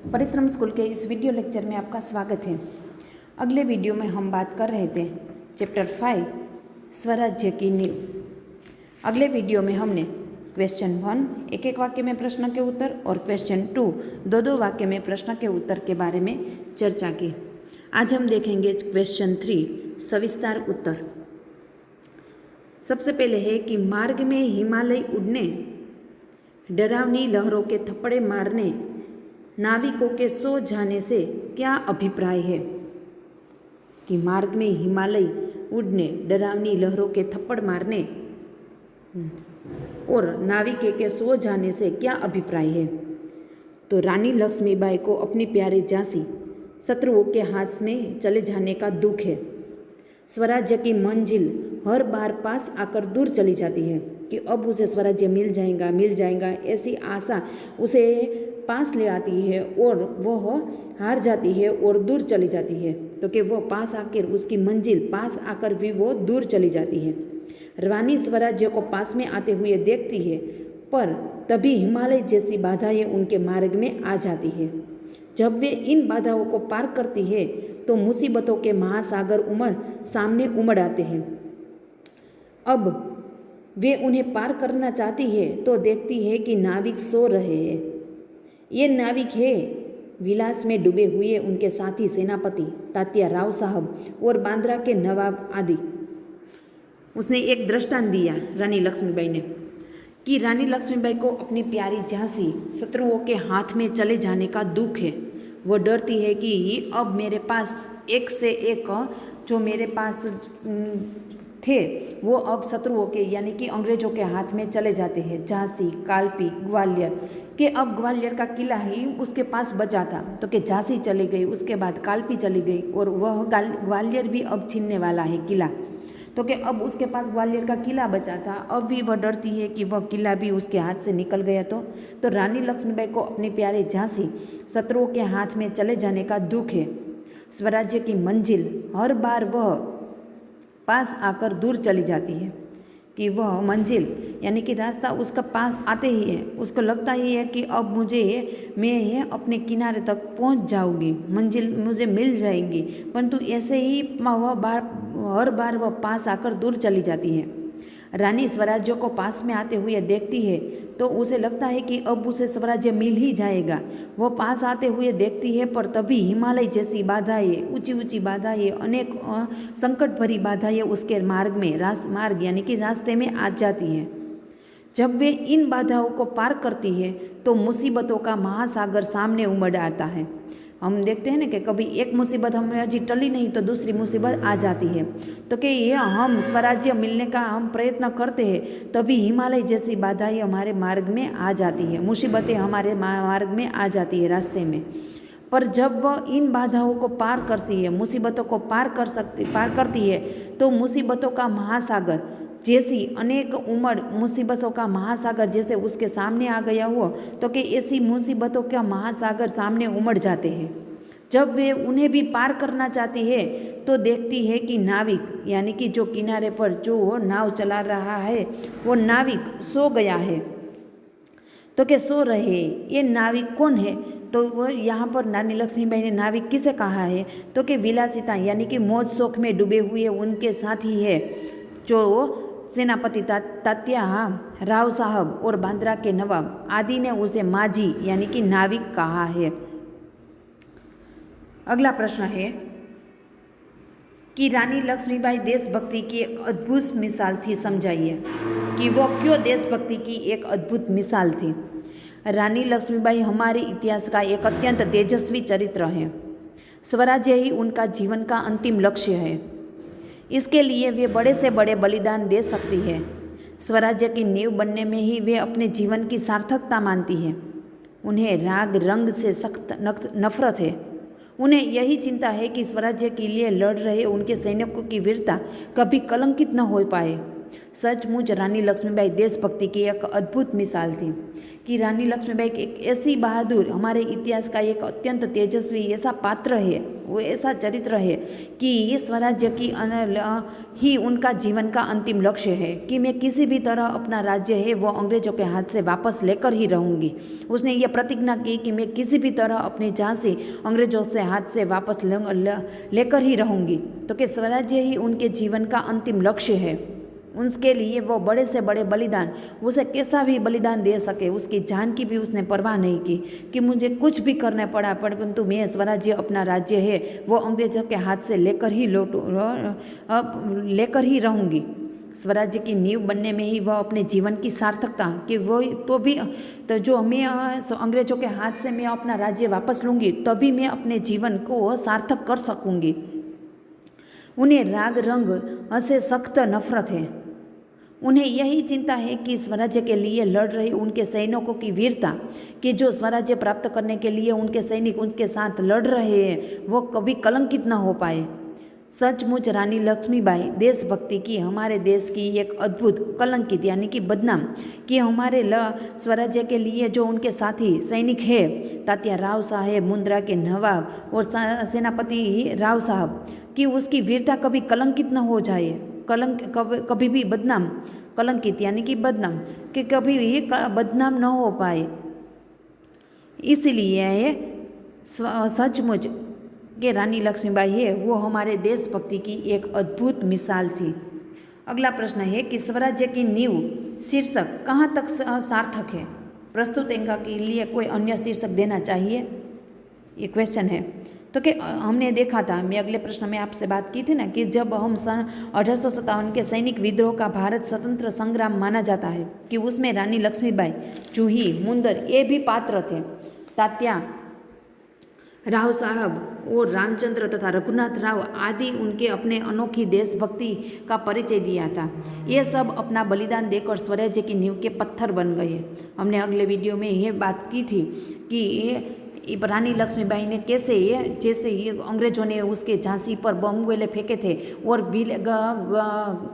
परिश्रम स्कूल के इस वीडियो लेक्चर में आपका स्वागत है। अगले वीडियो में हम बात कर रहे थे चैप्टर 5 स्वराज्य की नींव। अगले वीडियो में हमने क्वेश्चन 1 एक एक वाक्य में प्रश्न के उत्तर और क्वेश्चन 2 दो दो वाक्य में प्रश्न के उत्तर के बारे में चर्चा की। आज हम देखेंगे क्वेश्चन 3 सविस्तार उत्तर। सबसे पहले है कि मार्ग में हिमालय उड़ने, डरावनी लहरों के थप्पड़े मारने, नाविकों के सो जाने से क्या अभिप्राय है। कि मार्ग में हिमालय उड़ने, डरावनी लहरों के थप्पड़ मारने और नाविकों के सो जाने से क्या अभिप्राय है। तो रानी लक्ष्मीबाई को अपनी प्यारी झांसी शत्रुओं के हाथ में चले जाने का दुख है। स्वराज्य की मंजिल हर बार पास आकर दूर चली जाती है कि अब उसे स्वराज्य मिल जाएगा ऐसी आशा उसे पास ले आती है और वह हार जाती है और दूर चली जाती है। तो कि वह पास आकर उसकी मंजिल पास आकर भी वो दूर चली जाती है। रानी स्वराज्य को पास में आते हुए देखती है, पर तभी हिमालय जैसी बाधाएं उनके मार्ग में आ जाती है। जब वे इन बाधाओं को पार करती है तो मुसीबतों के महासागर सामने उमड़ आते हैं। अब वे उन्हें पार करना चाहती है तो देखती है कि नाविक सो रहे हैं। ये नाविक है विलास में डूबे हुए उनके साथी सेनापति तात्या राव साहब और बांद्रा के नवाब आदि। उसने एक दृष्टांत दिया रानी लक्ष्मीबाई ने कि रानी लक्ष्मीबाई को अपनी प्यारी झांसी शत्रुओं के हाथ में चले जाने का दुख है। वो डरती है कि अब मेरे पास एक से एक जो मेरे पास थे वो अब शत्रुओं के यानी कि अंग्रेजों के हाथ में चले जाते हैं। झांसी, कालपी, ग्वालियर के अब ग्वालियर का किला ही उसके पास बचा था। तो कि झांसी चली गई, उसके बाद कालपी चली गई और वह ग्वालियर भी अब छीनने वाला है किला। तो कि अब उसके पास ग्वालियर का किला बचा था। अब भी वह डरती है कि वह किला भी उसके हाथ से निकल गया तो रानी लक्ष्मीबाई को अपनी प्यारी झांसी शत्रुओं के हाथ में चले जाने का दुख है। स्वराज्य की मंजिल हर बार वह पास आकर दूर चली जाती है कि वह मंजिल यानी कि रास्ता उसका पास आते ही है, उसको लगता ही है कि अब मैं अपने किनारे तक पहुंच जाऊंगी, मंजिल मुझे मिल जाएगी, परंतु ऐसे ही हर बार वह पास आकर दूर चली जाती है। रानी स्वराज्य को पास में आते हुए देखती है तो उसे लगता है कि अब उसे स्वराज्य मिल ही जाएगा। वह पास आते हुए देखती है, पर तभी हिमालय जैसी बाधाएं, ऊंची ऊंची बाधाएं, अनेक संकट भरी बाधाएं उसके मार्ग यानी कि रास्ते में आ जाती है। जब वे इन बाधाओं को पार करती है तो मुसीबतों का महासागर सामने उमड़ आता है। हम देखते हैं ना कि कभी एक मुसीबत हमें अजी टली नहीं तो दूसरी मुसीबत आ जाती है। तो कि ये हम स्वराज्य मिलने का हम प्रयत्न करते हैं तभी हिमालय जैसी बाधाएं हमारे मार्ग में आ जाती है, मुसीबतें हमारे मार्ग में आ जाती है रास्ते में। पर जब वह इन बाधाओं को पार करती है, मुसीबतों को पार करती है तो मुसीबतों का महासागर जैसी अनेक मुसीबतों का महासागर जैसे उसके सामने आ गया हो तो कि ऐसी मुसीबतों का महासागर सामने उमड़ जाते हैं। जब वे उन्हें भी पार करना चाहती है तो देखती है कि नाविक यानी कि जो किनारे पर जो नाव चला रहा है वो नाविक सो गया है। तो कि सो रहे ये नाविक कौन है। तो वो यहाँ पर रानी लक्ष्मीबाई ने नाविक किसे कहा है तो कि विलासिता यानी कि मौज शौक में डूबे हुए उनके साथी है जो सेनापति तात्या राव साहब और बांद्रा के नवाब आदि ने उसे माझी यानी कि नाविक कहा है। अगला प्रश्न है कि रानी लक्ष्मीबाई देशभक्ति की एक अद्भुत मिसाल थी, समझाइए कि वो क्यों देशभक्ति की एक अद्भुत मिसाल थी। रानी लक्ष्मीबाई हमारे इतिहास का एक अत्यंत तेजस्वी चरित्र है। स्वराज्य ही उनका जीवन का अंतिम लक्ष्य है। इसके लिए वे बड़े से बड़े बलिदान दे सकती है। स्वराज्य की नींव बनने में ही वे अपने जीवन की सार्थकता मानती है। उन्हें राग रंग से सख्त नफरत है। उन्हें यही चिंता है कि स्वराज्य के लिए लड़ रहे उनके सैनिकों की वीरता कभी कलंकित न हो पाए। सचमुच रानी लक्ष्मीबाई देशभक्ति की एक अद्भुत मिसाल थी कि रानी लक्ष्मीबाई एक ऐसी बहादुर, हमारे इतिहास का एक अत्यंत तेजस्वी ऐसा पात्र है, वो ऐसा चरित्र है कि ये स्वराज्य की ही उनका जीवन का अंतिम लक्ष्य है कि मैं किसी भी तरह अपना राज्य है वो अंग्रेज़ों के हाथ से वापस लेकर ही रहूँगी। उसने ये प्रतिज्ञा की कि मैं किसी भी तरह अपनी झांसी अंग्रेज़ों से हाथ से वापस लेकर ही रहूँगी। तो कि स्वराज्य ही उनके जीवन का अंतिम लक्ष्य है। उसके लिए वो बड़े से बड़े बलिदान, उसे कैसा भी बलिदान दे सके, उसकी जान की भी उसने परवाह नहीं की कि मुझे कुछ भी करना पड़ा, परंतु मैं स्वराज्य, अपना राज्य है वो अंग्रेज़ों के हाथ से लेकर ही रहूँगी। स्वराज्य की नींव बनने में ही वह अपने जीवन की सार्थकता कि वो तो जो मैं अंग्रेज़ों के हाथ से मैं अपना राज्य वापस लूँगी तभी मैं अपने जीवन को सार्थक कर सकूँगी। उन्हें राग रंग से सख्त नफरत है। उन्हें यही चिंता है कि स्वराज्य के लिए लड़ रहे उनके सैनिकों की वीरता, कि जो स्वराज्य प्राप्त करने के लिए उनके सैनिक उनके साथ लड़ रहे हैं वो कभी कलंकित न हो पाए। सचमुच रानी लक्ष्मीबाई देशभक्ति की हमारे देश की एक अद्भुत कलंकित यानी कि बदनाम, कि हमारे स्वराज्य के लिए जो उनके साथी सैनिक है, तात्या राव साहेब, मुंद्रा के नवाब और सेनापति राव साहब, कि उसकी वीरता कभी कलंकित न हो जाए, कभी भी बदनाम, कलंकित यानी कि बदनाम, कि कभी भी बदनाम न हो पाए। इसलिए सचमुच कि रानी लक्ष्मीबाई है वो हमारे देशभक्ति की एक अद्भुत मिसाल थी। अगला प्रश्न है कि स्वराज्य की नींव शीर्षक कहाँ तक सार्थक है? प्रस्तुत एंका के लिए कोई अन्य शीर्षक देना चाहिए, ये क्वेश्चन है। तो कि हमने देखा था, मैं अगले प्रश्न में आपसे बात की थी ना कि जब हम सन 1857 के सैनिक विद्रोह का भारत स्वतंत्र संग्राम माना जाता है कि उसमें रानी लक्ष्मीबाई, जूही, मुंदर ये भी पात्र थे। तात्या राव साहब और रामचंद्र तथा रघुनाथ राव आदि उनके अपने अनोखी देशभक्ति का परिचय दिया था। ये सब अपना बलिदान देकर स्वराज्य की नींव के पत्थर बन गए। हमने अगले वीडियो में ये बात की थी कि रानी लक्ष्मीबाई ने कैसे जैसे अंग्रेजों ने उसके झांसी पर बम गोले फेंके थे और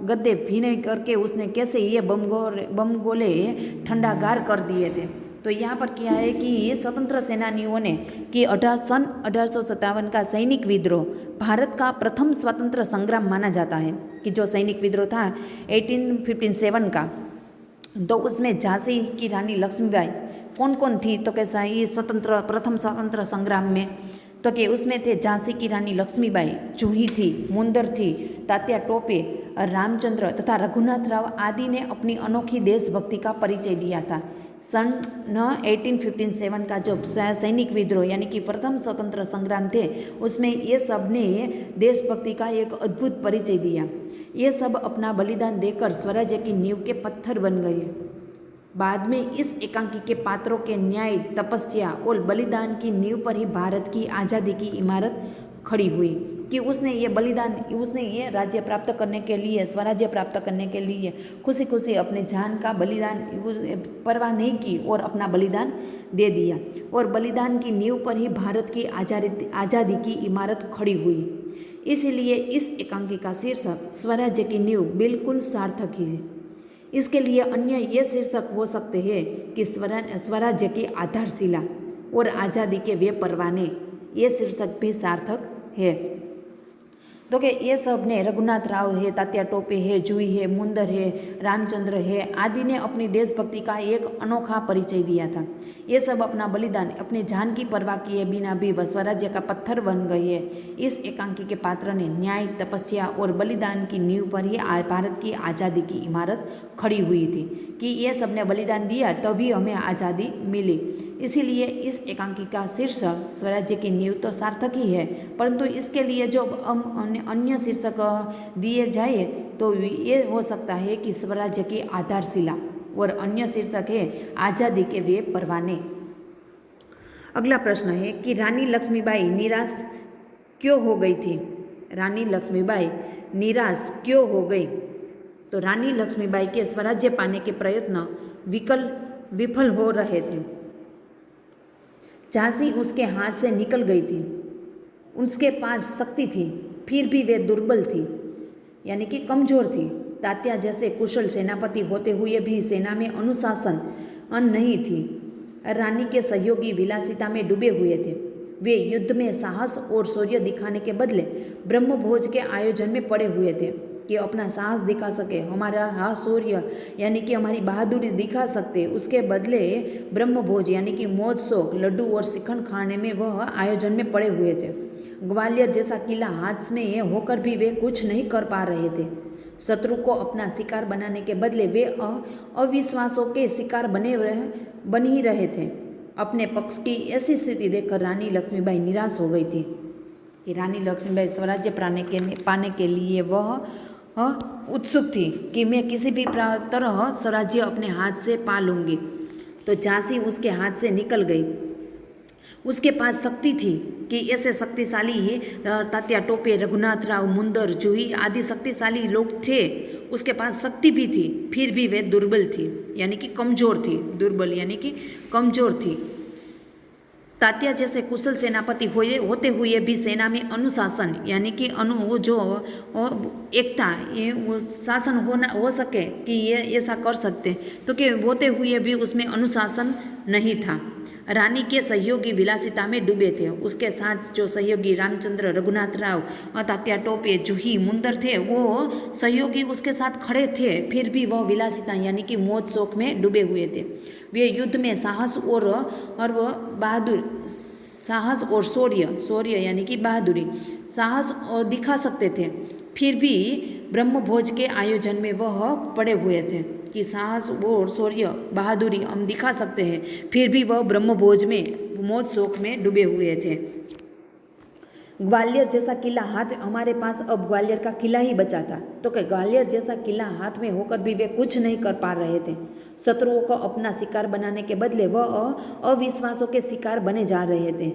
गद्दे भीने करके उसने कैसे ये बम गोले ठंडागार कर दिए थे। तो यहाँ पर क्या है कि ये स्वतंत्र सेनानियों ने कि सन 1857 का सैनिक विद्रोह भारत का प्रथम स्वतंत्र संग्राम माना जाता है, कि जो सैनिक विद्रोह था 1857 का, तो उसमें झांसी की रानी लक्ष्मीबाई कौन कौन थी? तो कैसा ये प्रथम स्वतंत्र संग्राम में तो कि उसमें थे झांसी की रानी लक्ष्मीबाई, जूही थी, मुंदर थी, तात्या टोपे, रामचंद्र तथा रघुनाथ राव आदि ने अपनी अनोखी देशभक्ति का परिचय दिया था। सन 1857 का जो सैनिक विद्रोह यानी कि प्रथम स्वतंत्र संग्राम थे उसमें ये सब ने देशभक्ति का एक अद्भुत परिचय दिया। ये सब अपना बलिदान देकर स्वराज्य की नींव के पत्थर बन गए। बाद में इस एकांकी के पात्रों के न्याय, तपस्या और बलिदान की नींव पर ही भारत की आज़ादी की इमारत खड़ी हुई, कि उसने ये बलिदान, उसने ये राज्य प्राप्त करने के लिए, स्वराज्य प्राप्त करने के लिए खुशी खुशी अपने जान का बलिदान परवाह नहीं की और अपना बलिदान दे दिया, और बलिदान की नींव पर ही भारत की आज़ादी की इमारत खड़ी हुई। इसलिए इस एकांकी का शीर्षक स्वराज्य की नींव बिल्कुल सार्थक ही है। इसके लिए अन्य ये शीर्षक हो सकते हैं कि स्वराज्य की आधारशिला और आज़ादी के वे परवाने, ये शीर्षक भी सार्थक है। तो कि ये सब ने रघुनाथ राव है, तात्या टोपे है, जूही है, मुंदर है, रामचंद्र है आदि ने अपनी देशभक्ति का एक अनोखा परिचय दिया था। ये सब अपना बलिदान अपने जान की परवाह किए बिना भी स्वराज्य का पत्थर बन गए है। इस एकांकी के पात्र ने न्याय, तपस्या और बलिदान की नींव पर ही भारत की आज़ादी की इमारत खड़ी हुई थी, कि ये सब ने बलिदान दिया तभी हमें आज़ादी मिली। इसीलिए इस एकांकी का शीर्षक स्वराज्य की नींव तो सार्थक ही है, परंतु इसके लिए जो अन्य शीर्षक दिए जाए तो ये हो सकता है कि स्वराज्य की आधारशिला, और अन्य शीर्षक है आज़ादी के वे परवाने। अगला प्रश्न है कि रानी लक्ष्मीबाई निराश क्यों हो गई थी? रानी लक्ष्मीबाई निराश क्यों हो गई? तो रानी लक्ष्मीबाई के स्वराज्य पाने के प्रयत्न विफल हो रहे थे। झांसी उसके हाथ से निकल गई थी। उसके पास शक्ति थी, फिर भी वे दुर्बल थी, यानी कि कमज़ोर थी, तात्या जैसे कुशल सेनापति होते हुए भी सेना में अनुशासन नहीं थी। रानी के सहयोगी विलासिता में डूबे हुए थे। वे युद्ध में साहस और शौर्य दिखाने के बदले ब्रह्मभोज के आयोजन में पड़े हुए थे कि अपना साहस दिखा सके, हमारा शौर्य यानी कि हमारी बहादुरी दिखा सकते। उसके बदले ब्रह्मभोज यानी कि मौज शौक, लड्डू और श्रीखंड खाने में वह आयोजन में पड़े हुए थे। ग्वालियर जैसा किला हाथ में होकर भी वे कुछ नहीं कर पा रहे थे। शत्रु को अपना शिकार बनाने के बदले वे अविश्वासों के शिकार बन ही रहे थे। अपने पक्ष की ऐसी स्थिति देखकर रानी लक्ष्मीबाई निराश हो गई थी कि रानी लक्ष्मीबाई स्वराज्य पाने के लिए वह उत्सुक थी कि मैं किसी भी तरह स्वराज्य अपने हाथ से पा लूँगी। तो झांसी उसके हाथ से निकल गई। उसके पास शक्ति थी कि ऐसे शक्तिशाली तात्या टोपे, रघुनाथ राव, मुंदर, जूही आदि शक्तिशाली लोग थे। उसके पास शक्ति भी थी, फिर भी वे दुर्बल थी यानी कि कमज़ोर थी। दुर्बल यानी कि कमज़ोर थी। तात्या जैसे कुशल सेनापति होते हुए भी सेना में अनुशासन यानी कि एकता, ये वो शासन हो सके कि ये ऐसा कर सकते, तो कि होते हुए भी उसमें अनुशासन नहीं था। रानी के सहयोगी विलासिता में डूबे थे। उसके साथ जो सहयोगी रामचंद्र, रघुनाथ राव, तात्या टोपे, जूही, मुंदर थे, वो सहयोगी उसके साथ खड़े थे, फिर भी वह विलासिता यानी कि मौज शौक में डूबे हुए थे। वे युद्ध में साहस और शौर्य यानी कि बहादुरी, साहस और दिखा सकते थे। फिर भी ब्रह्मभोज के आयोजन में वह पड़े हुए थे कि साहस और शौर्य, बहादुरी हम दिखा सकते हैं, फिर भी वह ब्रह्मभोज में मौज शौक में डूबे हुए थे। ग्वालियर जैसा किला हमारे पास अब ग्वालियर का किला ही बचा था, तो कि ग्वालियर जैसा किला हाथ में होकर भी वे कुछ नहीं कर पा रहे थे। शत्रुओं को अपना शिकार बनाने के बदले वह अविश्वासों के शिकार बने जा रहे थे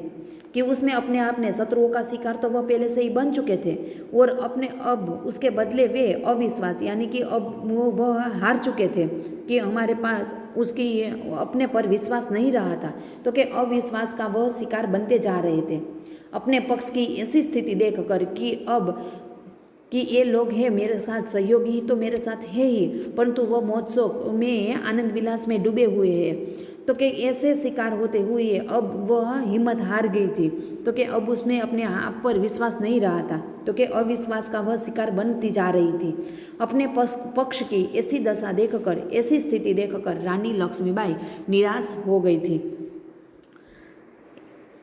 कि उसमें अपने आप ने शत्रुओं का शिकार तो वह पहले से ही बन चुके थे और अब उसके बदले वे अविश्वास यानी कि अब वह हार चुके थे कि हमारे पास उसकी अपने पर विश्वास नहीं रहा था, तो कि अविश्वास का वह शिकार बनते जा रहे थे। अपने पक्ष की ऐसी स्थिति देखकर कि ये लोग हैं मेरे साथ, सहयोगी तो मेरे साथ है ही, परंतु वह महोत्सव में आनंद विलास में डूबे हुए हैं, तो कि ऐसे शिकार होते हुए अब वह हिम्मत हार गई थी, तो कि अब उसमें अपने आप पर विश्वास नहीं रहा था, तो कि अविश्वास का वह शिकार बनती जा रही थी। अपने पक्ष की ऐसी दशा देखकर, ऐसी स्थिति देखकर रानी लक्ष्मीबाई निराश हो गई थी।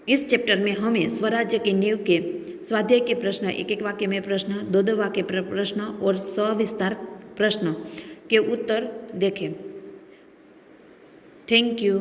इस चैप्टर में हमें स्वराज्य की नींव के स्वाध्याय के प्रश्न, एक एक वाक्य में प्रश्न, दो वाक्य प्रश्न और सविस्तार प्रश्न के उत्तर देखें। Thank you.